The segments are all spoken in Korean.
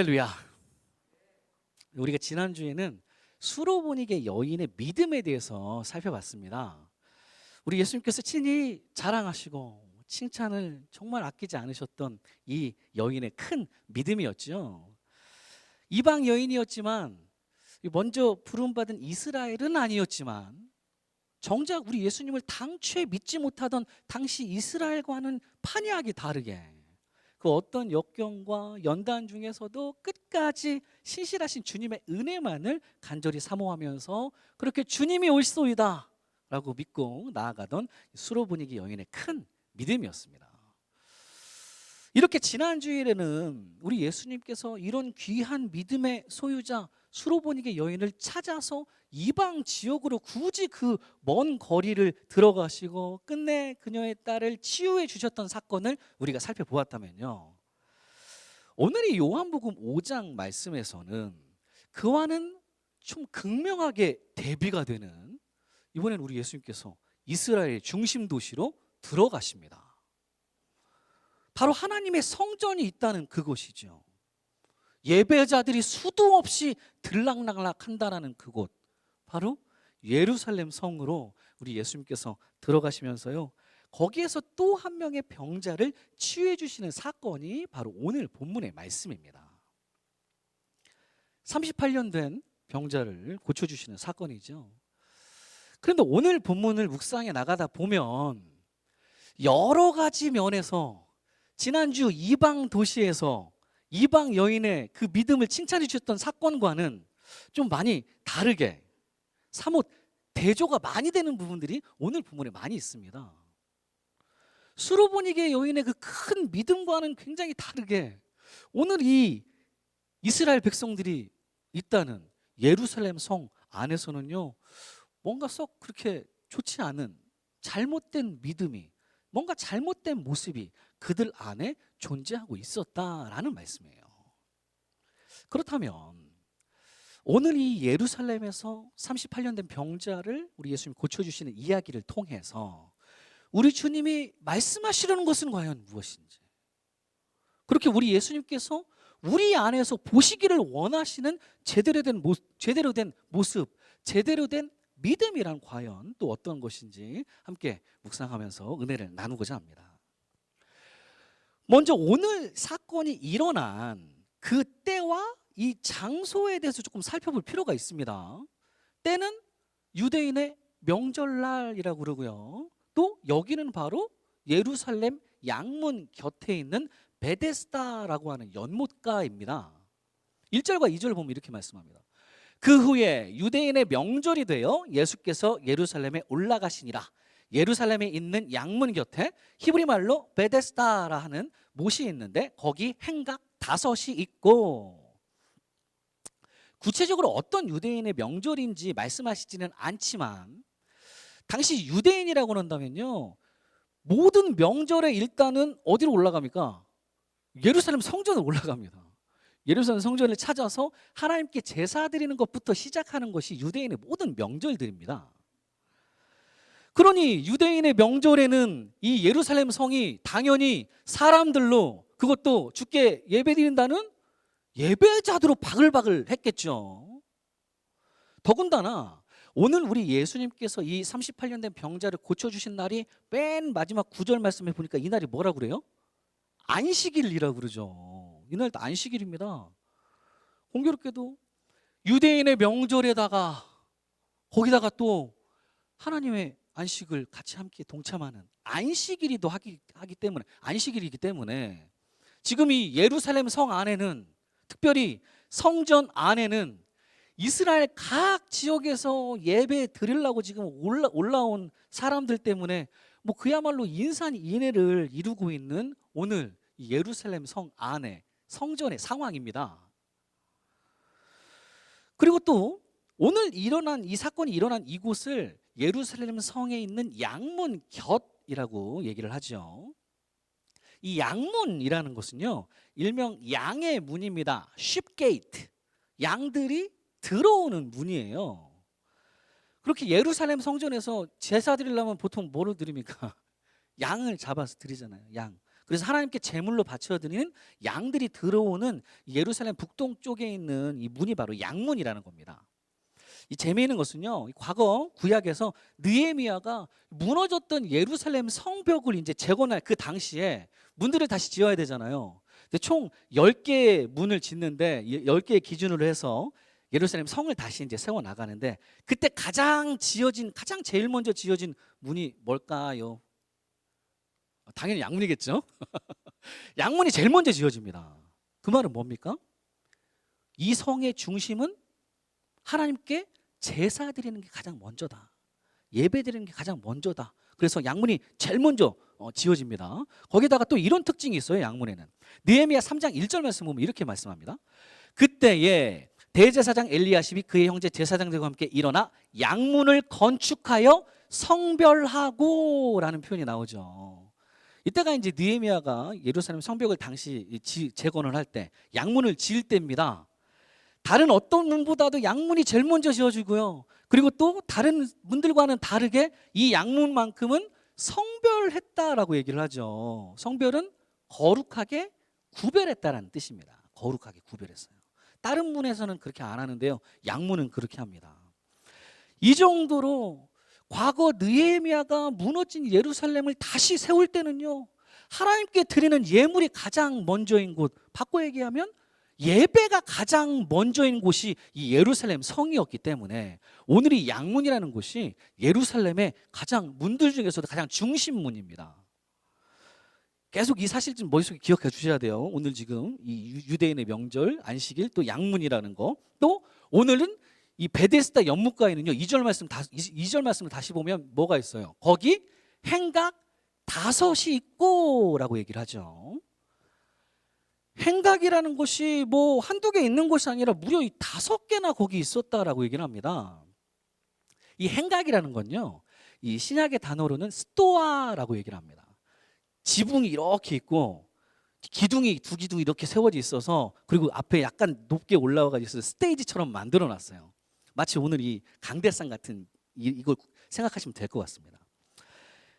할렐루야. 우리가 지난주에는 수로보니게 여인의 믿음에 대해서 살펴봤습니다. 우리 예수님께서 친히 자랑하시고 칭찬을 정말 아끼지 않으셨던 이 여인의 큰 믿음이었죠. 이방 여인이었지만 먼저 부름받은 이스라엘은 아니었지만 정작 우리 예수님을 당최 믿지 못하던 당시 이스라엘과는 판이하게 다르게 그 어떤 역경과 연단 중에서도 끝까지 신실하신 주님의 은혜만을 간절히 사모하면서 그렇게 주님이 오시소이다 라고 믿고 나아가던 수로보니게 여인의 큰 믿음이었습니다. 이렇게 지난 주일에는 우리 예수님께서 이런 귀한 믿음의 소유자 수로보니게 여인을 찾아서 이방 지역으로 굳이 그 먼 거리를 들어가시고 끝내 그녀의 딸을 치유해 주셨던 사건을 우리가 살펴보았다면요, 오늘 이 요한복음 5장 말씀에서는 그와는 좀 극명하게 대비가 되는, 이번엔 우리 예수님께서 이스라엘 중심 도시로 들어가십니다. 바로 하나님의 성전이 있다는 그곳이죠. 예배자들이 수도 없이 들락날락 한다라는 그곳, 바로 예루살렘 성으로 우리 예수님께서 들어가시면서요, 거기에서 또 한 명의 병자를 치유해 주시는 사건이 바로 오늘 본문의 말씀입니다. 38년 된 병자를 고쳐주시는 사건이죠. 그런데 오늘 본문을 묵상해 나가다 보면 여러 가지 면에서 지난주 이방 도시에서 이방 여인의 그 믿음을 칭찬해 주셨던 사건과는 좀 많이 다르게 사뭇 대조가 많이 되는 부분들이 오늘 본문에 많이 있습니다. 수로보니게 여인의 그 큰 믿음과는 굉장히 다르게 오늘 이 이스라엘 백성들이 있다는 예루살렘 성 안에서는요, 뭔가 썩 그렇게 좋지 않은 잘못된 믿음이, 뭔가 잘못된 모습이 그들 안에 존재하고 있었다라는 말씀이에요. 그렇다면 오늘 이 예루살렘에서 38년 된 병자를 우리 예수님이 고쳐주시는 이야기를 통해서 우리 주님이 말씀하시려는 것은 과연 무엇인지, 그렇게 우리 예수님께서 우리 안에서 보시기를 원하시는 제대로 된 모습, 제대로 된 믿음이란 과연 또 어떤 것인지 함께 묵상하면서 은혜를 나누고자 합니다. 먼저 오늘 사건이 일어난 그 때와 이 장소에 대해서 조금 살펴볼 필요가 있습니다. 때는 유대인의 명절날이라고 그러고요, 또 여기는 바로 예루살렘 양문 곁에 있는 베데스다라고 하는 연못가입니다. 1절과 2절 보면 이렇게 말씀합니다. 그 후에 유대인의 명절이 되어 예수께서 예루살렘에 올라가시니라. 예루살렘에 있는 양문 곁에 히브리 말로 베데스다라 하는 못이 있는데 거기 행각 5이 있고, 구체적으로 어떤 유대인의 명절인지 말씀하시지는 않지만 당시 유대인이라고 한다면요, 모든 명절에 일단은 어디로 올라갑니까? 예루살렘 성전으로 올라갑니다. 예루살렘 성전을 찾아서 하나님께 제사 드리는 것부터 시작하는 것이 유대인의 모든 명절들입니다. 그러니 유대인의 명절에는 이 예루살렘 성이 당연히 사람들로, 그것도 주께 예배드린다는 예배자들로 바글바글 했겠죠. 더군다나 오늘 우리 예수님께서 이 38년 된 병자를 고쳐주신 날이 맨 마지막 9절 말씀에 보니까 이 날이 뭐라고 그래요? 안식일이라고 그러죠. 이날도 안식일입니다. 공교롭게도 유대인의 명절에다가 거기다가 또 하나님의 안식을 같이 함께 동참하는 안식일이도 하기 때문에, 안식일이기 때문에 지금 이 예루살렘 성 안에는, 특별히 성전 안에는 이스라엘 각 지역에서 예배 드리려고 지금 올라온 사람들 때문에 뭐 그야말로 인산인해를 이루고 있는 오늘 예루살렘 성 안에 성전의 상황입니다. 그리고 또 오늘 일어난 이 사건이 일어난 이곳을 예루살렘 성에 있는 양문 곁이라고 얘기를 하죠. 이 양문이라는 것은요, 일명 양의 문입니다. 쉽게이트, 양들이 들어오는 문이에요. 그렇게 예루살렘 성전에서 제사 드리려면 보통 뭐를 드립니까? 양을 잡아서 드리잖아요. 양. 그래서 하나님께 제물로 바쳐드리는 양들이 들어오는 예루살렘 북동쪽에 있는 이 문이 바로 양문이라는 겁니다. 이 재미있는 것은요, 과거 구약에서 느헤미야가 무너졌던 예루살렘 성벽을 이제 재건할 그 당시에 문들을 다시 지어야 되잖아요. 근데 총 10개의 문을 짓는데 10개의 기준으로 해서 예루살렘 성을 다시 이제 세워 나가는데, 그때 가장 제일 먼저 지어진 문이 뭘까요? 당연히 양문이겠죠. 양문이 제일 먼저 지어집니다. 그 말은 뭡니까? 이 성의 중심은 하나님께 제사 드리는 게 가장 먼저다. 예배 드리는 게 가장 먼저다. 그래서 양문이 제일 먼저 지어집니다. 거기다가 또 이런 특징이 있어요. 양문에는 느헤미야 3장 1절 말씀 보면 이렇게 말씀합니다. 그때에 대제사장 엘리야십이 그의 형제 제사장들과 함께 일어나 양문을 건축하여 성별하고 라는 표현이 나오죠. 이때가 이제 느헤미야가 예루살렘 성벽을 당시 재건을 할 때 양문을 지을 때입니다. 다른 어떤 문보다도 양문이 제일 먼저 지어지고요. 그리고 또 다른 문들과는 다르게 이 양문만큼은 성별했다라고 얘기를 하죠. 성별은 거룩하게 구별했다라는 뜻입니다. 거룩하게 구별했어요. 다른 문에서는 그렇게 안 하는데요, 양문은 그렇게 합니다. 이 정도로 과거 느헤미야가 무너진 예루살렘을 다시 세울 때는요, 하나님께 드리는 예물이 가장 먼저인 곳, 바꿔 얘기하면 예배가 가장 먼저인 곳이 이 예루살렘 성이었기 때문에 오늘 이 양문이라는 곳이 예루살렘의 가장 문들 중에서도 가장 중심문입니다. 계속 이 사실 좀 머릿속에 기억해 주셔야 돼요. 오늘 지금 이 유대인의 명절 안식일, 또 양문이라는 거, 또 오늘은 이 베데스다 연못가에는요 2절 말씀을 다시 보면 뭐가 있어요? 거기 행각 5이 있고 라고 얘기를 하죠. 행각이라는 곳이 뭐 한두 개 있는 곳이 아니라 무려 5개나 거기 있었다라고 얘기를 합니다. 이 행각이라는 건요, 이 신약의 단어로는 스토아라고 얘기를 합니다. 지붕이 이렇게 있고 기둥이 두 기둥이 이렇게 세워져 있어서, 그리고 앞에 약간 높게 올라와 가지고 스테이지처럼 만들어 놨어요. 마치 오늘 이 강대상 같은 이걸 생각하시면 될 것 같습니다.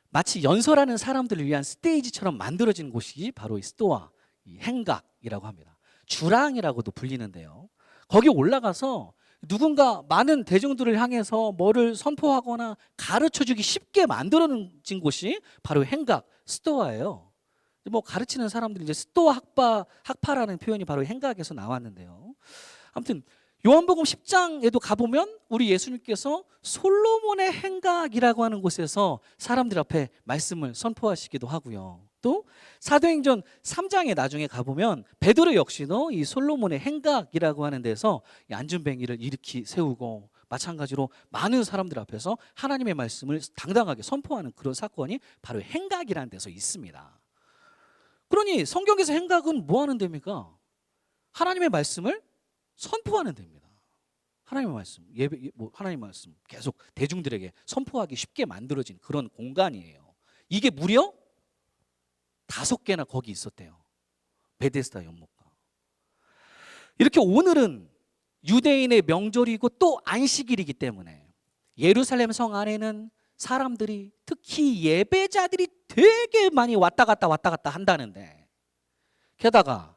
마치 연설하는 사람들을 위한 스테이지처럼 만들어진 곳이 바로 이 스토아, 이 행각이라고 합니다. 주랑이라고도 불리는데요, 거기 올라가서 누군가 많은 대중들을 향해서 뭐를 선포하거나 가르쳐주기 쉽게 만들어진 곳이 바로 행각, 스토아예요. 뭐 가르치는 사람들이 이제 스토아 학파라는 표현이 바로 행각에서 나왔는데요. 아무튼 요한복음 10장에도 가보면 우리 예수님께서 솔로몬의 행각이라고 하는 곳에서 사람들 앞에 말씀을 선포하시기도 하고요. 또 사도행전 3장에 나중에 가보면 베드로 역시도 이 솔로몬의 행각이라고 하는 데서 안전뱅이를 일으키 세우고, 마찬가지로 많은 사람들 앞에서 하나님의 말씀을 당당하게 선포하는 그런 사건이 바로 행각이라는 데서 있습니다. 그러니 성경에서 행각은 뭐 하는 데입니까? 하나님의 말씀을 선포하는 데입니다. 하나님의 말씀, 하나님의 말씀 계속 대중들에게 선포하기 쉽게 만들어진 그런 공간이에요. 이게 무려 5개나 거기 있었대요. 베데스다 연못가. 이렇게 오늘은 유대인의 명절이고 또 안식일이기 때문에 예루살렘 성 안에는 사람들이, 특히 예배자들이 되게 많이 왔다 갔다 한다는데, 게다가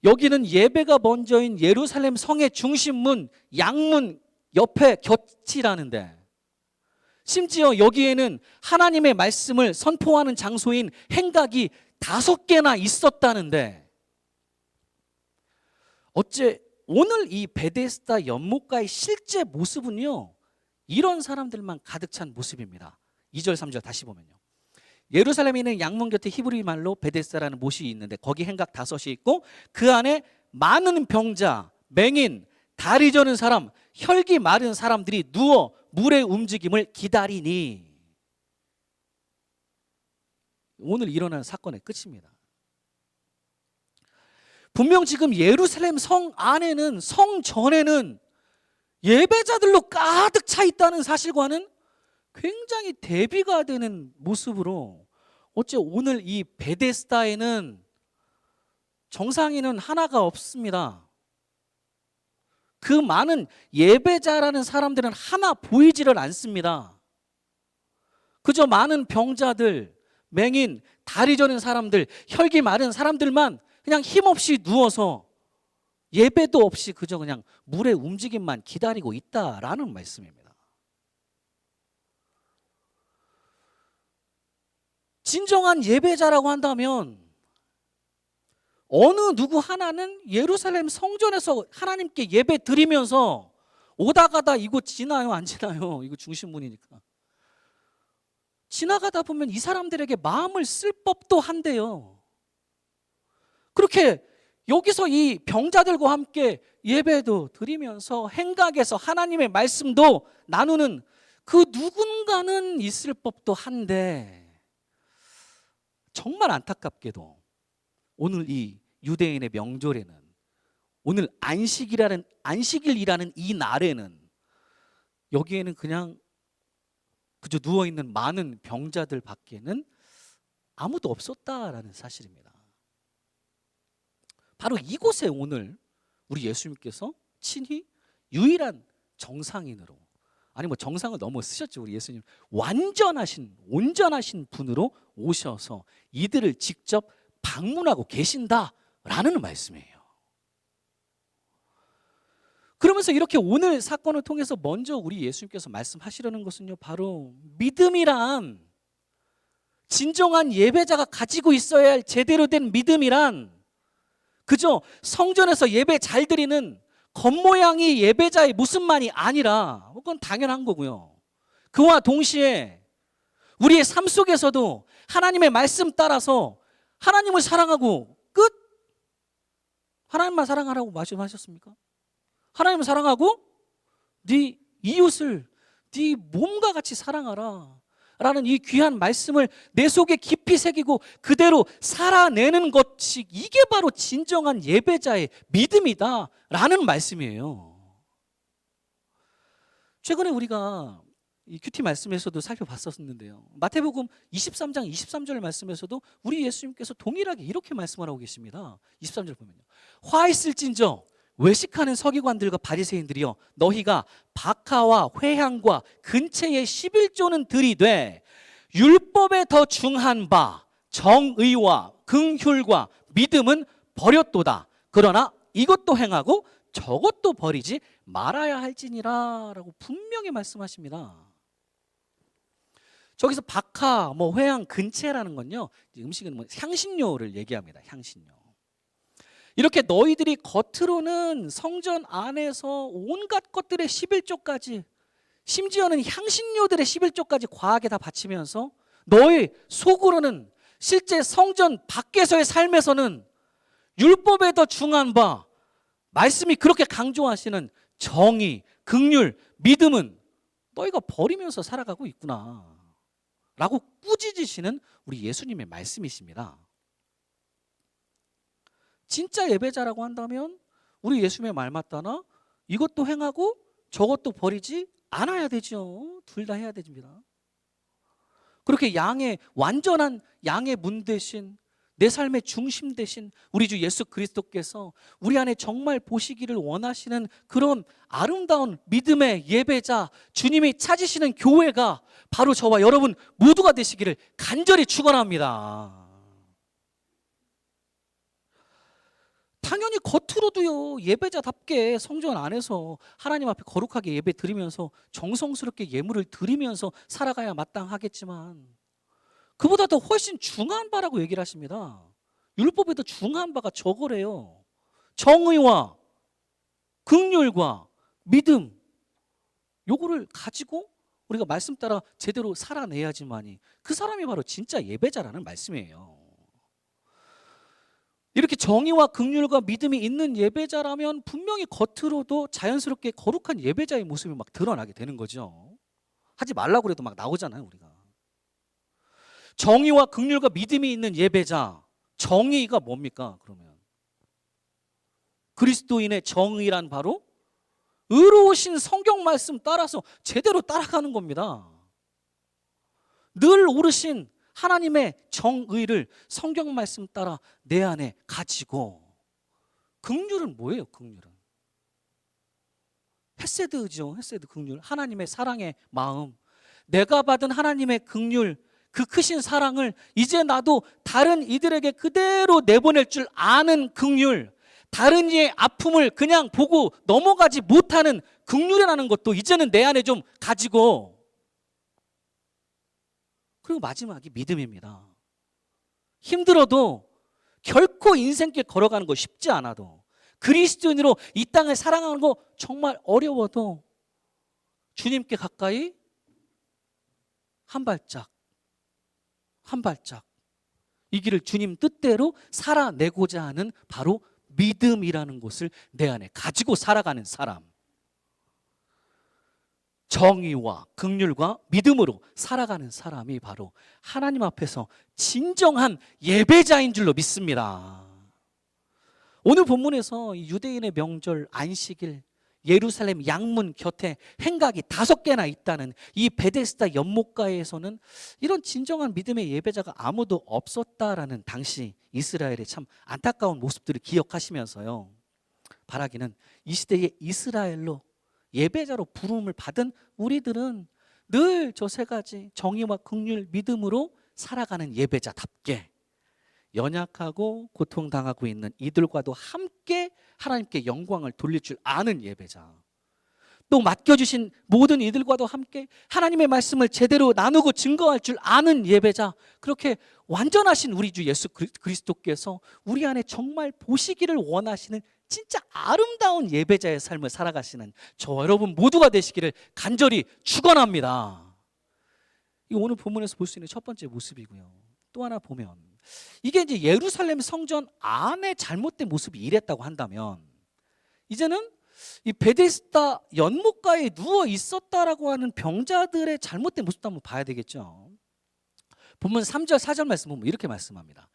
여기는 예배가 먼저인 예루살렘 성의 중심문 양문 옆에 곁이라는데, 심지어 여기에는 하나님의 말씀을 선포하는 장소인 행각이 5개나 있었다는데, 어째 오늘 이 베데스다 연못가의 실제 모습은요, 이런 사람들만 가득 찬 모습입니다. 2절 3절 다시 보면요, 예루살렘에 있는 양문 곁에 히브리 말로 베데스다라는 못이 있는데 거기 행각 5이 있고 그 안에 많은 병자, 맹인, 다리 저는 사람, 혈기 마른 사람들이 누워 물의 움직임을 기다리니. 오늘 일어난 사건의 끝입니다. 분명 지금 예루살렘 성 안에는, 성 전에는 예배자들로 가득 차 있다는 사실과는 굉장히 대비가 되는 모습으로, 어째 오늘 이 베데스다에는 정상인은 하나가 없습니다. 그 많은 예배자라는 사람들은 하나 보이지를 않습니다. 그저 많은 병자들, 맹인, 다리 저린 사람들, 혈기 마른 사람들만 그냥 힘없이 누워서 예배도 없이 그저 그냥 물의 움직임만 기다리고 있다라는 말씀입니다. 진정한 예배자라고 한다면 어느 누구 하나는 예루살렘 성전에서 하나님께 예배 드리면서 오다 가다 이곳 지나요, 안 지나요? 이거 중심문이니까. 지나가다 보면 이 사람들에게 마음을 쓸 법도 한데요. 그렇게 여기서 이 병자들과 함께 예배도 드리면서 행각에서 하나님의 말씀도 나누는 그 누군가는 있을 법도 한데, 정말 안타깝게도 오늘 이 유대인의 명절에는, 오늘 안식일이라는 이 날에는 여기에는 그저 누워있는 많은 병자들 밖에는 아무도 없었다라는 사실입니다. 바로 이곳에 오늘 우리 예수님께서 친히 유일한 정상인으로, 아니 뭐 정상을 너무 쓰셨죠. 우리 예수님 온전하신 분으로 오셔서 이들을 직접 방문하고 계신다라는 말씀이에요. 그러면서 이렇게 오늘 사건을 통해서 먼저 우리 예수님께서 말씀하시려는 것은요, 바로 믿음이란, 진정한 예배자가 가지고 있어야 할 제대로 된 믿음이란 그저 성전에서 예배 잘 드리는 겉모양이 예배자의 모습만이 아니라, 그건 당연한 거고요. 그와 동시에 우리의 삶 속에서도 하나님의 말씀 따라서 하나님을 사랑하고 끝? 하나님만 사랑하라고 말씀하셨습니까? 하나님을 사랑하고 네 이웃을 네 몸과 같이 사랑하라 라는 이 귀한 말씀을 내 속에 깊이 새기고 그대로 살아내는 것이, 이게 바로 진정한 예배자의 믿음이다 라는 말씀이에요. 최근에 우리가 이 큐티 말씀에서도 살펴봤었는데요, 마태복음 23장 23절 말씀에서도 우리 예수님께서 동일하게 이렇게 말씀하고 계십니다. 23절 보면요, 화 있을진저 외식하는 서기관들과 바리새인들이여, 너희가 박하와 회향과 근체의 11조는 들이되 율법에 더 중한 바 정의와 긍휼과 믿음은 버렸도다. 그러나 이것도 행하고 저것도 버리지 말아야 할지니라 라고 분명히 말씀하십니다. 저기서 박하, 회향, 근체라는 건요, 음식은 향신료를 얘기합니다. 향신료. 이렇게 너희들이 겉으로는 성전 안에서 온갖 것들의 11조까지, 심지어는 향신료들의 11조까지 과하게 다 바치면서 너희 속으로는, 실제 성전 밖에서의 삶에서는 율법에 더 중한 바, 말씀이 그렇게 강조하시는 정의, 긍휼, 믿음은 너희가 버리면서 살아가고 있구나 라고 꾸짖으시는 우리 예수님의 말씀이십니다. 진짜 예배자라고 한다면 우리 예수님의 말 맞다나 이것도 행하고 저것도 버리지 않아야 되죠. 둘 다 해야 됩니다. 그렇게 완전한 양의 문 대신, 내 삶의 중심 대신 우리 주 예수 그리스도께서 우리 안에 정말 보시기를 원하시는 그런 아름다운 믿음의 예배자, 주님이 찾으시는 교회가 바로 저와 여러분 모두가 되시기를 간절히 축원합니다. 당연히 겉으로도요, 예배자답게 성전 안에서 하나님 앞에 거룩하게 예배 드리면서 정성스럽게 예물을 드리면서 살아가야 마땅하겠지만, 그보다 더 훨씬 중요한 바라고 얘기를 하십니다. 율법에 더 중요한 바가 저거래요. 정의와 긍휼과 믿음, 요거를 가지고 우리가 말씀 따라 제대로 살아내야지만이 그 사람이 바로 진짜 예배자라는 말씀이에요. 이렇게 정의와 긍휼과 믿음이 있는 예배자라면 분명히 겉으로도 자연스럽게 거룩한 예배자의 모습이 막 드러나게 되는 거죠. 하지 말라고 그래도 막 나오잖아요, 우리가. 정의와 긍휼과 믿음이 있는 예배자, 정의가 뭡니까? 그러면 그리스도인의 정의란 바로 의로우신 성경 말씀 따라서 제대로 따라가는 겁니다. 늘 오르신 하나님의 정의를 성경 말씀 따라 내 안에 가지고, 긍휼은 뭐예요? 긍휼은 헤세드죠. 헤세드, 긍휼, 하나님의 사랑의 마음. 내가 받은 하나님의 긍휼, 그 크신 사랑을 이제 나도 다른 이들에게 그대로 내보낼 줄 아는 긍휼, 다른 이의 아픔을 그냥 보고 넘어가지 못하는 긍휼이라는 것도 이제는 내 안에 좀 가지고, 그리고 마지막이 믿음입니다. 힘들어도 결코 인생길 걸어가는 거 쉽지 않아도, 그리스도인으로 이 땅을 사랑하는 거 정말 어려워도 주님께 가까이 한 발짝 한 발짝 이 길을 주님 뜻대로 살아내고자 하는 바로 믿음이라는 것을 내 안에 가지고 살아가는 사람, 정의와 긍휼과 믿음으로 살아가는 사람이 바로 하나님 앞에서 진정한 예배자인 줄로 믿습니다. 오늘 본문에서 유대인의 명절 안식일, 예루살렘 양문 곁에 행각이 5개나 있다는 이 베데스다 연못가에서는 이런 진정한 믿음의 예배자가 아무도 없었다라는 당시 이스라엘의 참 안타까운 모습들을 기억하시면서요, 바라기는 이 시대의 이스라엘로 예배자로 부름을 받은 우리들은 늘 저 3가지 정의와 긍휼, 믿음으로 살아가는 예배자답게 연약하고 고통당하고 있는 이들과도 함께 하나님께 영광을 돌릴 줄 아는 예배자, 또 맡겨주신 모든 이들과도 함께 하나님의 말씀을 제대로 나누고 증거할 줄 아는 예배자, 그렇게 완전하신 우리 주 예수 그리스도께서 우리 안에 정말 보시기를 원하시는 진짜 아름다운 예배자의 삶을 살아가시는 저 여러분 모두가 되시기를 간절히 축원합니다. 이 오늘 본문에서 볼 수 있는 첫 번째 모습이고요. 또 하나 보면 이게 이제 예루살렘 성전 안에 잘못된 모습이 이랬다고 한다면, 이제는 이 베데스다 연못가에 누워 있었다라고 하는 병자들의 잘못된 모습도 한번 봐야 되겠죠. 본문 3절 4절 말씀 보면 이렇게 말씀합니다.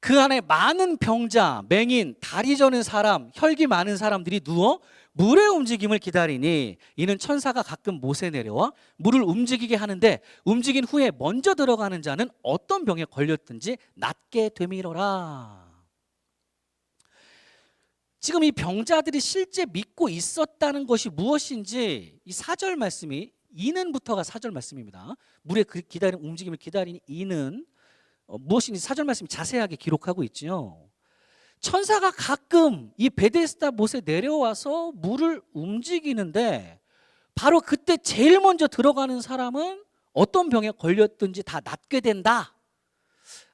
그 안에 많은 병자, 맹인, 다리 저는 사람, 혈기 많은 사람들이 누워 물의 움직임을 기다리니 이는 천사가 가끔 못에 내려와 물을 움직이게 하는데 움직인 후에 먼저 들어가는 자는 어떤 병에 걸렸든지 낫게 되미러라. 지금 이 병자들이 실제 믿고 있었다는 것이 무엇인지 이 4절 말씀이, 이는부터가 4절 말씀입니다. 물의 기다리는 움직임을 기다리니 이는 무엇인지 4절 말씀이 자세하게 기록하고 있지요. 천사가 가끔 이 베데스다 못에 내려와서 물을 움직이는데 바로 그때 제일 먼저 들어가는 사람은 어떤 병에 걸렸든지 다 낫게 된다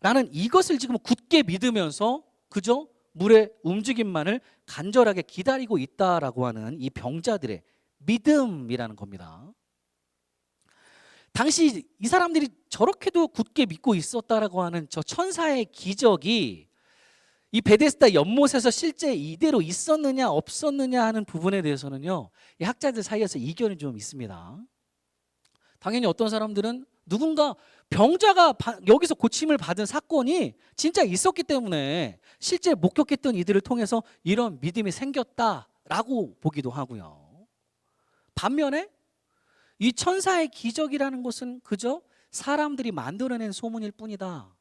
라는 이것을 지금 굳게 믿으면서 그저 물의 움직임만을 간절하게 기다리고 있다라고 하는 이 병자들의 믿음이라는 겁니다. 당시 이 사람들이 저렇게도 굳게 믿고 있었다라고 하는 저 천사의 기적이 이 베데스다 연못에서 실제 이대로 있었느냐 없었느냐 하는 부분에 대해서는요, 이 학자들 사이에서 이견이 좀 있습니다. 당연히 어떤 사람들은 누군가 병자가 여기서 고침을 받은 사건이 진짜 있었기 때문에 실제 목격했던 이들을 통해서 이런 믿음이 생겼다라고 보기도 하고요. 반면에 이 천사의 기적이라는 것은 그저 사람들이 만들어낸 소문일 뿐이다.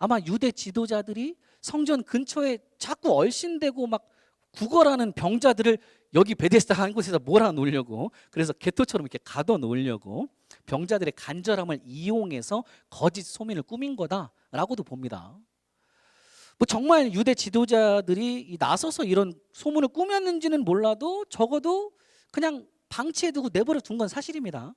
아마 유대 지도자들이 성전 근처에 자꾸 얼씬대고 막 구걸하는 병자들을 여기 베데스다 한 곳에서 몰아놓으려고, 그래서 개토처럼 이렇게 가둬놓으려고 병자들의 간절함을 이용해서 거짓 소문을 꾸민 거다라고도 봅니다. 뭐 정말 유대 지도자들이 나서서 이런 소문을 꾸몄는지는 몰라도 적어도 그냥 방치해두고 내버려 둔 건 사실입니다.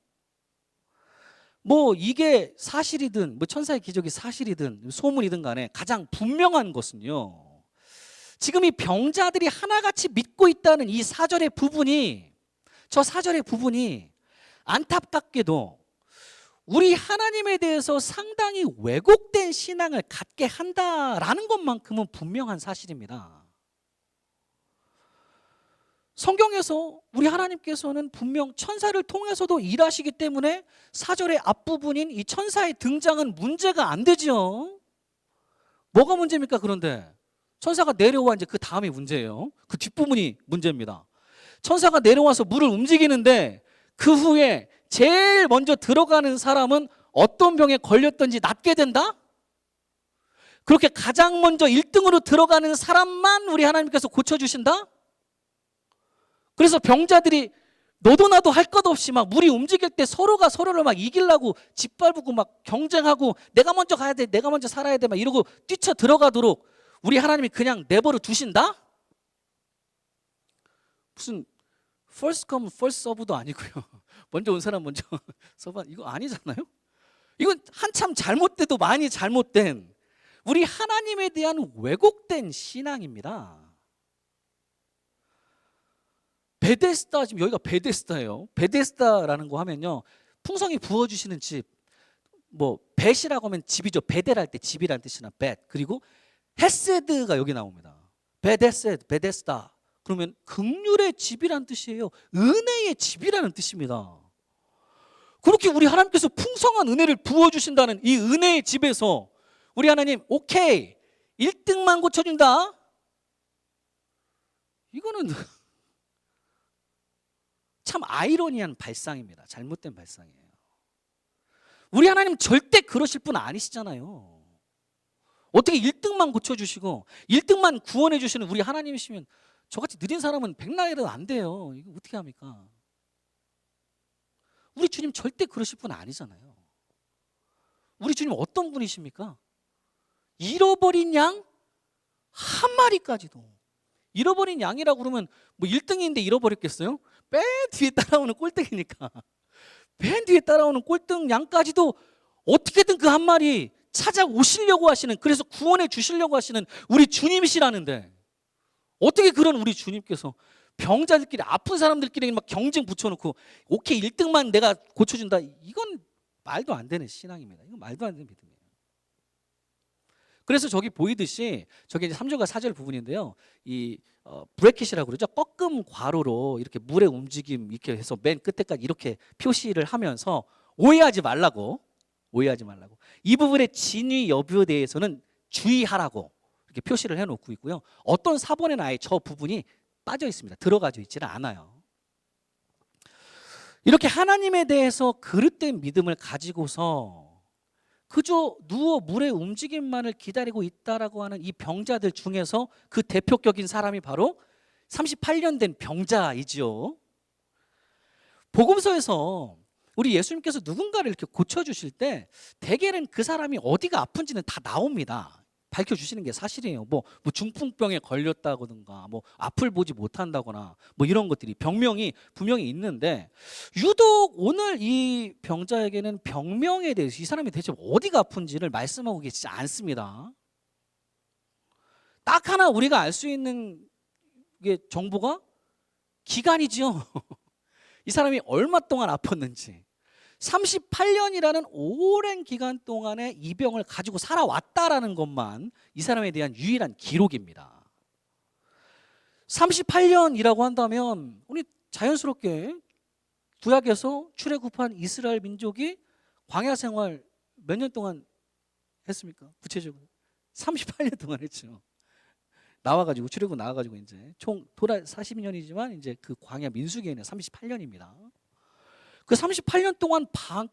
뭐 이게 사실이든 뭐 천사의 기적이 사실이든 소문이든 간에 가장 분명한 것은요, 지금 이 병자들이 하나같이 믿고 있다는 이 4절의 부분이, 저 4절의 부분이 안타깝게도 우리 하나님에 대해서 상당히 왜곡된 신앙을 갖게 한다라는 것만큼은 분명한 사실입니다. 성경에서 우리 하나님께서는 분명 천사를 통해서도 일하시기 때문에 4절의 앞부분인 이 천사의 등장은 문제가 안 되지요. 뭐가 문제입니까? 그런데 천사가 내려와 이제 그 다음이 문제예요. 그 뒷부분이 문제입니다. 천사가 내려와서 물을 움직이는데 그 후에 제일 먼저 들어가는 사람은 어떤 병에 걸렸든지 낫게 된다? 그렇게 가장 먼저 1등으로 들어가는 사람만 우리 하나님께서 고쳐주신다? 그래서 병자들이 너도 나도 할 것 없이 막 물이 움직일 때 서로가 서로를 막 이기려고 짓밟고 막 경쟁하고 내가 먼저 가야 돼, 내가 먼저 살아야 돼 막 이러고 뛰쳐 들어가도록 우리 하나님이 그냥 내버려 두신다? 무슨 first come first serve도 아니고요. 먼저 온 사람 먼저 서버, 이거 아니잖아요. 이건 한참 잘못돼도 많이 잘못된 우리 하나님에 대한 왜곡된 신앙입니다. 베데스다, 지금 여기가 베데스다예요. 베데스다라는 거 하면요, 풍성히 부어주시는 집, 뭐 벳이라고 하면 집이죠. 베델할 때 집이라는 뜻이나 벳. 그리고 헤세드가 여기 나옵니다. 베데세드, 베데스다. 그러면 긍휼의 집이라는 뜻이에요. 은혜의 집이라는 뜻입니다. 그렇게 우리 하나님께서 풍성한 은혜를 부어주신다는 이 은혜의 집에서 우리 하나님 오케이 1등만 고쳐준다? 이거는 참 아이러니한 발상입니다. 잘못된 발상이에요. 우리 하나님 절대 그러실 분 아니시잖아요. 어떻게 1등만 고쳐주시고 1등만 구원해 주시는 우리 하나님이시면 저같이 느린 사람은 백날이라도 안 돼요. 이거 어떻게 합니까? 우리 주님 절대 그러실 분 아니잖아요. 우리 주님 어떤 분이십니까? 잃어버린 양 한 마리까지도. 잃어버린 양이라고 그러면 뭐 1등인데 잃어버렸겠어요? 맨 뒤에 따라오는 꼴등이니까 맨 뒤에 따라오는 꼴등 양까지도 어떻게든 그 한 마리 찾아오시려고 하시는, 그래서 구원해 주시려고 하시는 우리 주님이시라는데 어떻게 그런 우리 주님께서 병자들끼리, 아픈 사람들끼리 막 경쟁 붙여놓고 오케이 1등만 내가 고쳐준다, 이건 말도 안 되는 신앙입니다. 이건 말도 안 되는 믿음이에요. 그래서 저기 보이듯이 저게 이제 3절과 4절 부분인데요, 이 브래킷이라고 그러죠. 꺾음 괄호로 이렇게 물의 움직임 이렇게 해서 맨 끝에까지 이렇게 표시를 하면서 오해하지 말라고 이 부분의 진위 여부에 대해서는 주의하라고 이렇게 표시를 해놓고 있고요. 어떤 사본에는 아예 저 부분이 빠져 있습니다. 들어가져 있지는 않아요. 이렇게 하나님에 대해서 그릇된 믿음을 가지고서 그저 누워 물의 움직임만을 기다리고 있다라고 하는 이 병자들 중에서 그 대표격인 사람이 바로 38년 된 병자이지요. 복음서에서 우리 예수님께서 누군가를 이렇게 고쳐주실 때 대개는 그 사람이 어디가 아픈지는 다 나옵니다. 밝혀주시는 게 사실이에요. 뭐 중풍병에 걸렸다거나 뭐 앞을 보지 못한다거나 뭐 이런 것들이 병명이 분명히 있는데, 유독 오늘 이 병자에게는 병명에 대해서 이 사람이 대체 어디가 아픈지를 말씀하고 계시지 않습니다. 딱 하나 우리가 알 수 있는 게 정보가 기간이지요. 이 사람이 얼마 동안 아팠는지. 38년이라는 오랜 기간 동안에 이 병을 가지고 살아왔다라는 것만 이 사람에 대한 유일한 기록입니다. 38년이라고 한다면 우리 자연스럽게 구약에서 출애굽한 이스라엘 민족이 광야 생활 몇 년 동안 했습니까? 구체적으로 38년 동안 했죠. 나와가지고 출애굽 나와가지고 이제 총 돌아 40년이지만 이제 그 광야 민수기에는 38년입니다. 그 38년 동안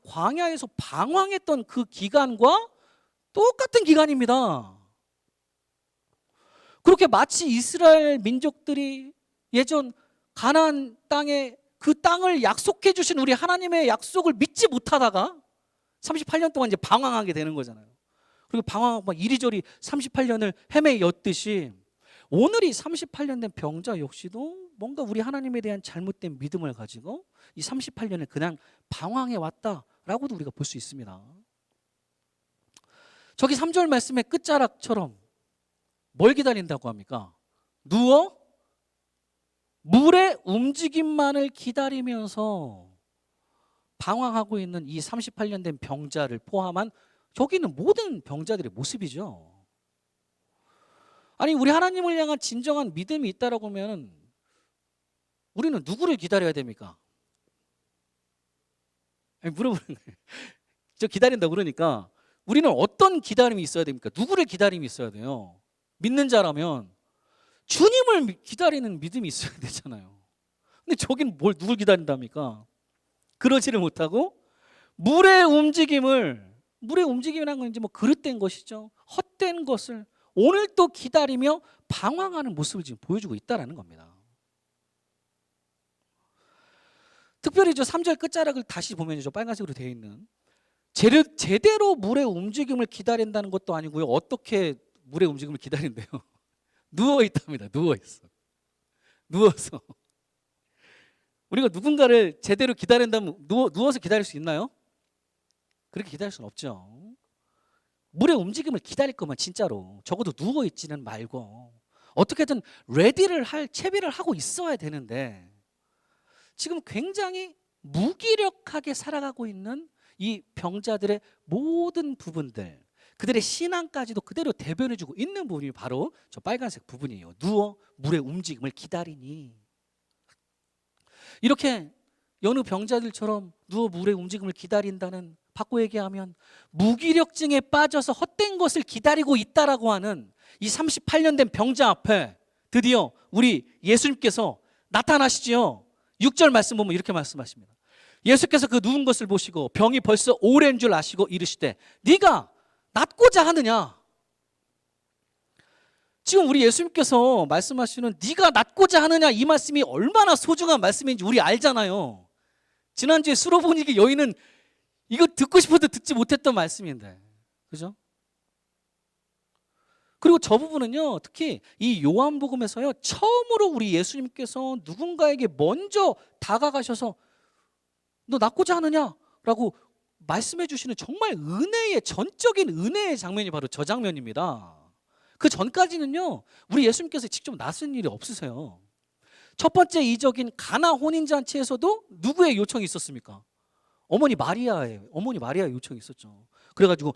광야에서 방황했던 그 기간과 똑같은 기간입니다. 그렇게 마치 이스라엘 민족들이 예전 가나안 땅에 그 땅을 약속해 주신 우리 하나님의 약속을 믿지 못하다가 38년 동안 이제 방황하게 되는 거잖아요. 그리고 방황하고 막 이리저리 38년을 헤매였듯이 오늘 이 38년 된 병자 역시도 뭔가 우리 하나님에 대한 잘못된 믿음을 가지고 이 38년을 그냥 방황해 왔다라고도 우리가 볼 수 있습니다. 저기 3절 말씀의 끝자락처럼 뭘 기다린다고 합니까? 누워 물의 움직임만을 기다리면서 방황하고 있는 이 38년 된 병자를 포함한 저기는 모든 병자들의 모습이죠. 아니, 우리 하나님을 향한 진정한 믿음이 있다라고 하면 우리는 누구를 기다려야 됩니까? 아니, 물어보는 거예요. 저 기다린다고 그러니까 우리는 어떤 기다림이 있어야 됩니까? 누구를 기다림이 있어야 돼요? 믿는 자라면 주님을 기다리는 믿음이 있어야 되잖아요. 근데 저긴 누굴 기다린답니까? 그러지를 못하고 물의 움직임이라는 건 이제 뭐 그릇된 것이죠. 헛된 것을 오늘 또 기다리며 방황하는 모습을 지금 보여주고 있다는 겁니다. 특별히 저 3절 끝자락을 다시 보면 저 빨간색으로 되어 있는 제대로 물의 움직임을 기다린다는 것도 아니고요. 어떻게 물의 움직임을 기다린대요? 누워 있답니다. 누워 있어. 누워서. 우리가 누군가를 제대로 기다린다면 누워서 기다릴 수 있나요? 그렇게 기다릴 수는 없죠. 물의 움직임을 기다릴 거면 진짜로 적어도 누워 있지는 말고 어떻게든 레디를 할 채비를 하고 있어야 되는데 지금 굉장히 무기력하게 살아가고 있는 이 병자들의 모든 부분들, 그들의 신앙까지도 그대로 대변해주고 있는 부분이 바로 저 빨간색 부분이에요. 누워 물의 움직임을 기다리니. 이렇게 여느 병자들처럼 누워 물의 움직임을 기다린다는, 바꿔 얘기하면 무기력증에 빠져서 헛된 것을 기다리고 있다라고 하는 이 38년 된 병자 앞에 드디어 우리 예수님께서 나타나시지요. 6절 말씀 보면 이렇게 말씀하십니다. 예수께서 그 누운 것을 보시고 병이 벌써 오랜 줄 아시고 이르시되 네가 낫고자 하느냐. 지금 우리 예수님께서 말씀하시는 네가 낫고자 하느냐, 이 말씀이 얼마나 소중한 말씀인지 우리 알잖아요. 지난주에 수로보니게 여인은 이거 듣고 싶어도 듣지 못했던 말씀인데, 그죠? 그리고 저 부분은요, 특히 이 요한복음에서요, 처음으로 우리 예수님께서 누군가에게 먼저 다가가셔서 너 낫고자 하느냐? 라고 말씀해 주시는 정말 은혜의, 전적인 은혜의 장면이 바로 저 장면입니다. 그 전까지는요, 우리 예수님께서 직접 나선 일이 없으세요. 첫 번째 이적인 가나 혼인잔치에서도 누구의 요청이 있었습니까? 어머니 마리아의 요청이 있었죠. 그래가지고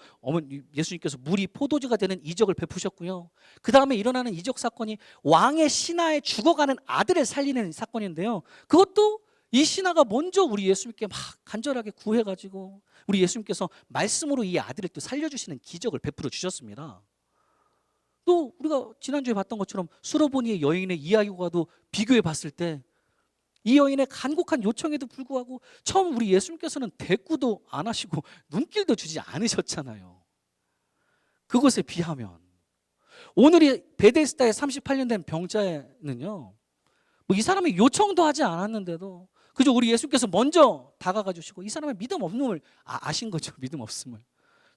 예수님께서 물이 포도주가 되는 이적을 베푸셨고요. 그 다음에 일어나는 이적 사건이 왕의 신하의 죽어가는 아들을 살리는 사건인데요. 그것도 이 신하가 먼저 우리 예수님께 막 간절하게 구해가지고 우리 예수님께서 말씀으로 이 아들을 또 살려주시는 기적을 베풀어 주셨습니다. 또 우리가 지난주에 봤던 것처럼 수로보니의 여인의 이야기와도 비교해 봤을 때 이 여인의 간곡한 요청에도 불구하고 처음 우리 예수님께서는 대꾸도 안 하시고 눈길도 주지 않으셨잖아요. 그것에 비하면 오늘이 베데스다의 38년 된 병자는요, 뭐 이 사람이 요청도 하지 않았는데도 그저 우리 예수님께서 먼저 다가가 주시고 이 사람의 믿음 없음을 아신 거죠. 믿음 없음을.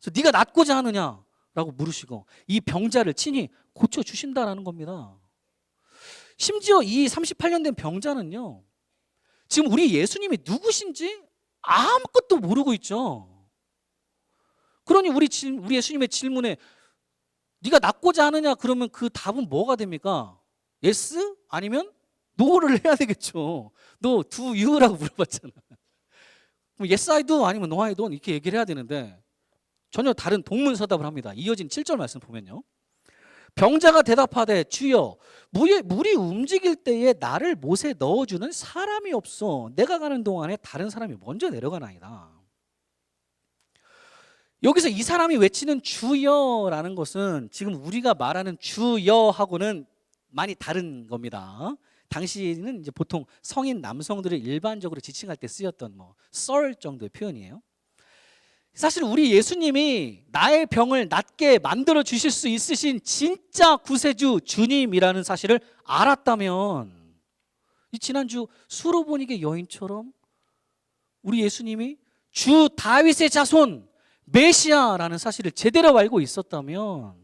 그래서 네가 낫고자 하느냐 라고 물으시고 이 병자를 친히 고쳐주신다라는 겁니다. 심지어 이 38년 된 병자는요, 지금 우리 예수님이 누구신지 아무것도 모르고 있죠. 그러니 우리 예수님의 질문에 네가 낫고자 하느냐 그러면 그 답은 뭐가 됩니까? yes? 아니면 no를 해야 되겠죠. no, do you라고 물어봤잖아. yes I do 아니면 no I don't 이렇게 얘기를 해야 되는데 전혀 다른 동문서답을 합니다. 이어진 7절 말씀 보면요, 병자가 대답하되 주여 물이 움직일 때에 나를 못에 넣어주는 사람이 없어 내가 가는 동안에 다른 사람이 먼저 내려가나이다. 여기서 이 사람이 외치는 주여라는 것은 지금 우리가 말하는 주여하고는 많이 다른 겁니다. 당시에는 이제 보통 성인 남성들을 일반적으로 지칭할 때 쓰였던 sir 정도의 표현이에요. 사실 우리 예수님이 나의 병을 낫게 만들어 주실 수 있으신 진짜 구세주 주님이라는 사실을 알았다면 이 지난주 수로보니게 여인처럼 우리 예수님이 주 다윗의 자손 메시아라는 사실을 제대로 알고 있었다면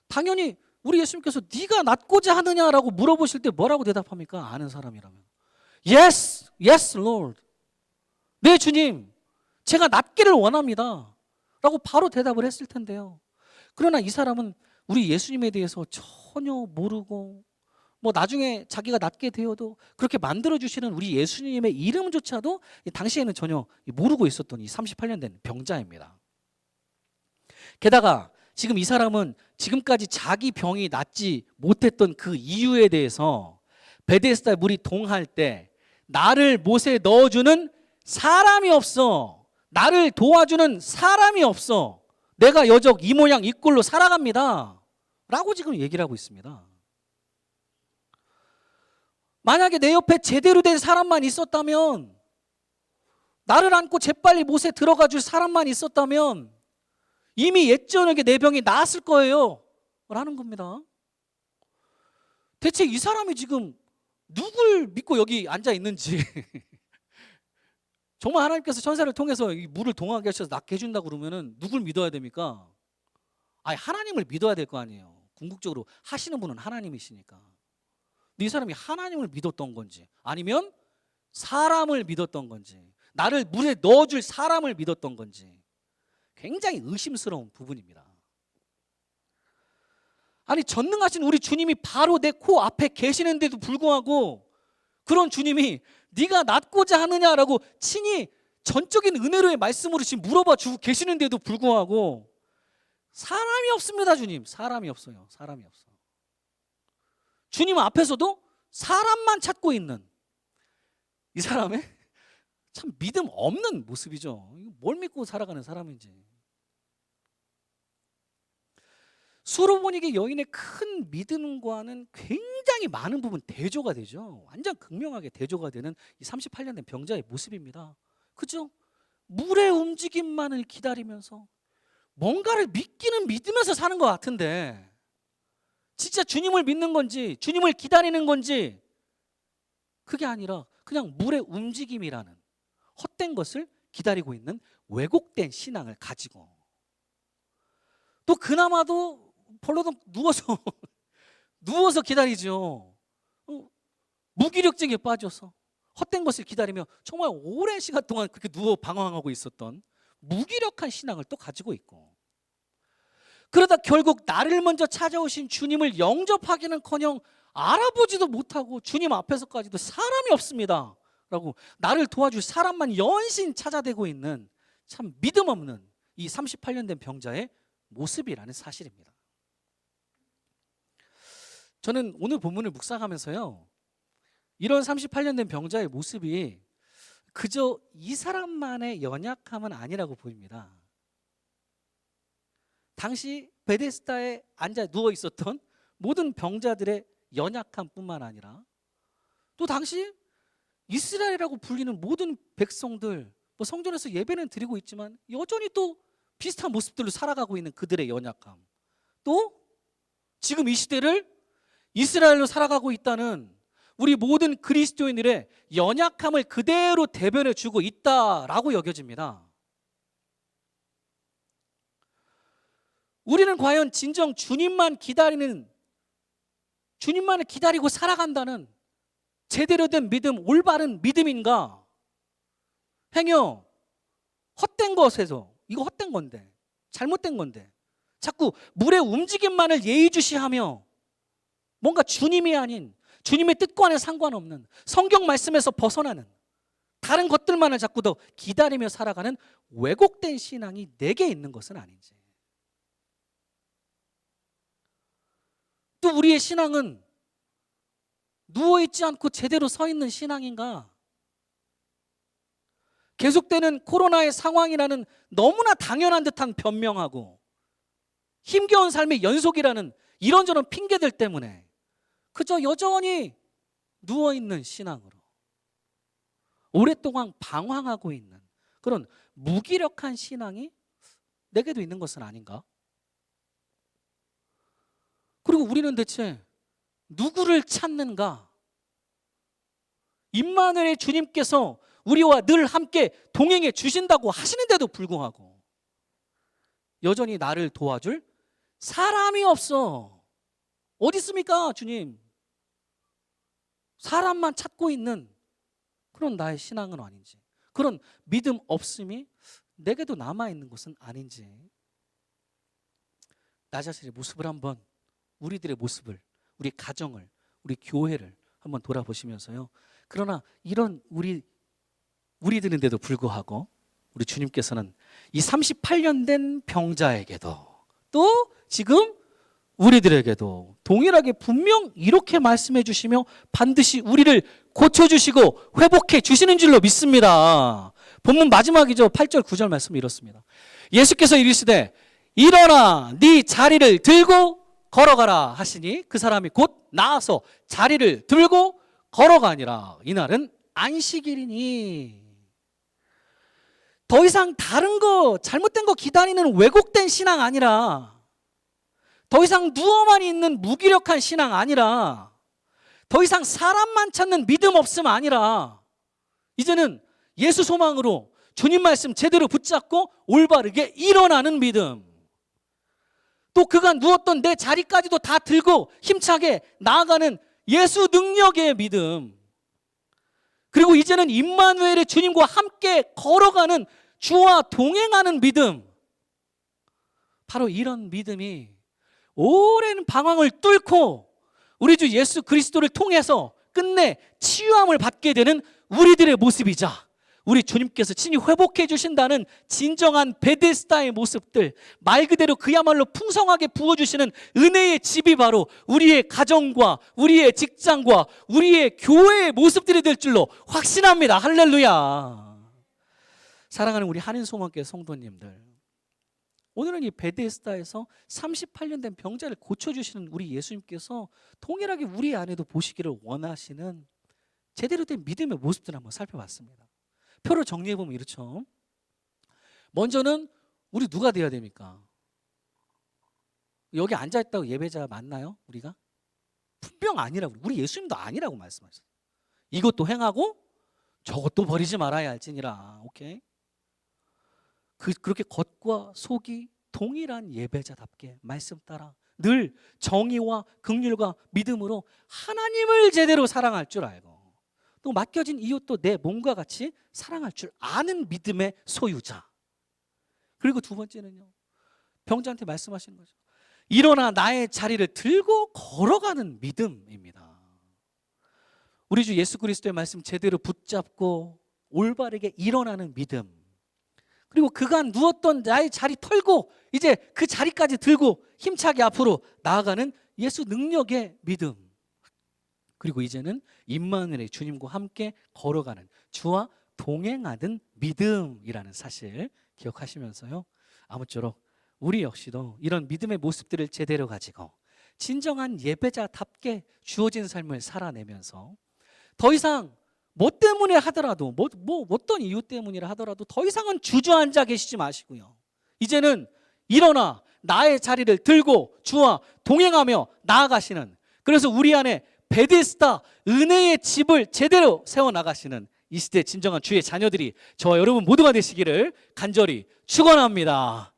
당연히 우리 예수님께서 네가 낫고자 하느냐라고 물어보실 때 뭐라고 대답합니까? 아는 사람이라면 Yes, yes, Lord. 네 주님, 제가 낫기를 원합니다 라고 바로 대답을 했을 텐데요. 그러나 이 사람은 우리 예수님에 대해서 전혀 모르고 나중에 자기가 낫게 되어도 그렇게 만들어주시는 우리 예수님의 이름조차도 당시에는 전혀 모르고 있었던 이 38년 된 병자입니다. 게다가 지금 이 사람은 지금까지 자기 병이 낫지 못했던 그 이유에 대해서 베데스다 물이 동할 때 나를 못에 넣어주는 사람이 없어, 나를 도와주는 사람이 없어, 내가 여적 이 모양 이 꼴로 살아갑니다 라고 지금 얘기를 하고 있습니다. 만약에 내 옆에 제대로 된 사람만 있었다면, 나를 안고 재빨리 못에 들어가 줄 사람만 있었다면 이미 옛저녁에 내 병이 나았을 거예요 라는 겁니다. 대체 이 사람이 지금 누굴 믿고 여기 앉아 있는지 정말 하나님께서 천사를 통해서 이 물을 동하게 하셔서 낫게 해준다고 그러면은 누굴 믿어야 됩니까? 아니, 하나님을 믿어야 될 거 아니에요. 궁극적으로 하시는 분은 하나님이시니까. 근데 이 사람이 하나님을 믿었던 건지 아니면 사람을 믿었던 건지, 나를 물에 넣어줄 사람을 믿었던 건지 굉장히 의심스러운 부분입니다. 아니, 전능하신 우리 주님이 바로 내 코 앞에 계시는데도 불구하고 그런 주님이 네가 낫고자 하느냐라고 친히 전적인 은혜로의 말씀으로 지금 물어봐 주고 계시는데도 불구하고 사람이 없습니다. 주님, 사람이 없어요. 사람이 없어. 주님 앞에서도 사람만 찾고 있는 이 사람의 참 믿음 없는 모습이죠. 뭘 믿고 살아가는 사람인지. 수로보니게 여인의 큰 믿음과는 굉장히 많은 부분 대조가 되죠. 완전 극명하게 대조가 되는 이 38년 된 병자의 모습입니다. 그죠? 물의 움직임만을 기다리면서 뭔가를 믿기는 믿으면서 사는 것 같은데 진짜 주님을 믿는 건지 주님을 기다리는 건지 그게 아니라 그냥 물의 움직임이라는 헛된 것을 기다리고 있는 왜곡된 신앙을 가지고, 또 그나마도 벌러덩 누워서 기다리죠. 무기력증에 빠져서 헛된 것을 기다리며 정말 오랜 시간 동안 그렇게 누워 방황하고 있었던 무기력한 신앙을 또 가지고 있고, 그러다 결국 나를 먼저 찾아오신 주님을 영접하기는커녕 알아보지도 못하고 주님 앞에서까지도 사람이 없습니다 라고 나를 도와줄 사람만 연신 찾아대고 있는 참 믿음 없는 이 38년 된 병자의 모습이라는 사실입니다. 저는 오늘 본문을 묵상하면서요, 이런 38년 된 병자의 모습이 그저 이 사람만의 연약함은 아니라고 보입니다. 당시 베데스다에 앉아 누워 있었던 모든 병자들의 연약함뿐만 아니라 또 당시 이스라엘이라고 불리는 모든 백성들, 뭐 성전에서 예배는 드리고 있지만 여전히 또 비슷한 모습들로 살아가고 있는 그들의 연약함, 또 지금 이 시대를 이스라엘로 살아가고 있다는 우리 모든 그리스도인들의 연약함을 그대로 대변해 주고 있다라고 여겨집니다. 우리는 과연 진정 주님만을 기다리고 살아간다는 제대로 된 믿음, 올바른 믿음인가? 행여 헛된 것에서, 이거 헛된 건데, 잘못된 건데 자꾸 물의 움직임만을 예의주시하며 뭔가 주님이 아닌, 주님의 뜻과는 상관없는 성경 말씀에서 벗어나는 다른 것들만을 자꾸 더 기다리며 살아가는 왜곡된 신앙이 내게 있는 것은 아닌지, 또 우리의 신앙은 누워있지 않고 제대로 서 있는 신앙인가? 계속되는 코로나의 상황이라는 너무나 당연한 듯한 변명하고 힘겨운 삶의 연속이라는 이런저런 핑계들 때문에 그저 여전히 누워있는 신앙으로 오랫동안 방황하고 있는 그런 무기력한 신앙이 내게도 있는 것은 아닌가? 그리고 우리는 대체 누구를 찾는가? 임마누엘의 주님께서 우리와 늘 함께 동행해 주신다고 하시는데도 불구하고 여전히 나를 도와줄 사람이 없어. 어디 있습니까, 주님? 사람만 찾고 있는 그런 나의 신앙은 아닌지, 그런 믿음 없음이 내게도 남아있는 것은 아닌지, 나 자신의 모습을 한번, 우리들의 모습을, 우리 가정을, 우리 교회를 한번 돌아보시면서요, 그러나 이런 우리들인데도 불구하고 우리 주님께서는 이 38년 된 병자에게도 또 지금 우리들에게도 동일하게 분명 이렇게 말씀해 주시며 반드시 우리를 고쳐주시고 회복해 주시는 줄로 믿습니다. 본문 마지막이죠. 8절 9절 말씀 이렇습니다. 예수께서 이르시되 일어나 네 자리를 들고 걸어가라 하시니 그 사람이 곧 나아서 자리를 들고 걸어가니라. 이날은 안식일이니. 더 이상 다른 거, 잘못된 거 기다리는 왜곡된 신앙 아니라, 더 이상 누워만 있는 무기력한 신앙 아니라, 더 이상 사람만 찾는 믿음 없음 아니라, 이제는 예수 소망으로 주님 말씀 제대로 붙잡고 올바르게 일어나는 믿음. 또 그간 누웠던 내 자리까지도 다 들고 힘차게 나아가는 예수 능력의 믿음. 그리고 이제는 임마누엘의 주님과 함께 걸어가는 주와 동행하는 믿음. 바로 이런 믿음이 오랜 방황을 뚫고 우리 주 예수 그리스도를 통해서 끝내 치유함을 받게 되는 우리들의 모습이자, 우리 주님께서 친히 회복해 주신다는 진정한 베데스다의 모습들, 말 그대로 그야말로 풍성하게 부어주시는 은혜의 집이 바로 우리의 가정과 우리의 직장과 우리의 교회의 모습들이 될 줄로 확신합니다. 할렐루야. 사랑하는 우리 한인소망교회 성도님들, 오늘은 이 베데스다에서 38년 된 병자를 고쳐주시는 우리 예수님께서 동일하게 우리 안에도 보시기를 원하시는 제대로 된 믿음의 모습들을 한번 살펴봤습니다. 표를 정리해보면 이렇죠. 먼저는 우리 누가 돼야 됩니까? 여기 앉아있다고 예배자 맞나요? 우리가? 분명 아니라고. 우리 예수님도 아니라고 말씀하셨어요. 이것도 행하고 저것도 버리지 말아야 할지니라. 오케이? 그렇게 겉과 속이 동일한 예배자답게 말씀 따라 늘 정의와 긍휼과 믿음으로 하나님을 제대로 사랑할 줄 알고, 또 맡겨진 이웃도 내 몸과 같이 사랑할 줄 아는 믿음의 소유자. 그리고 두 번째는요, 병자한테 말씀하시는 거죠. 일어나 나의 자리를 들고 걸어가는 믿음입니다. 우리 주 예수 그리스도의 말씀 제대로 붙잡고 올바르게 일어나는 믿음. 그리고 그간 누웠던 나의 자리 털고 이제 그 자리까지 들고 힘차게 앞으로 나아가는 예수 능력의 믿음. 그리고 이제는 임마누엘의 주님과 함께 걸어가는 주와 동행하는 믿음이라는 사실 기억하시면서요, 아무쪼록 우리 역시도 이런 믿음의 모습들을 제대로 가지고 진정한 예배자답게 주어진 삶을 살아내면서 더 이상 뭐 때문에 하더라도 어떤 이유 때문이라 하더라도 더 이상은 주저앉아 계시지 마시고요, 이제는 일어나 나의 자리를 들고 주와 동행하며 나아가시는, 그래서 우리 안에 베데스다 은혜의 집을 제대로 세워나가시는 이 시대 진정한 주의 자녀들이 저와 여러분 모두가 되시기를 간절히 축원합니다.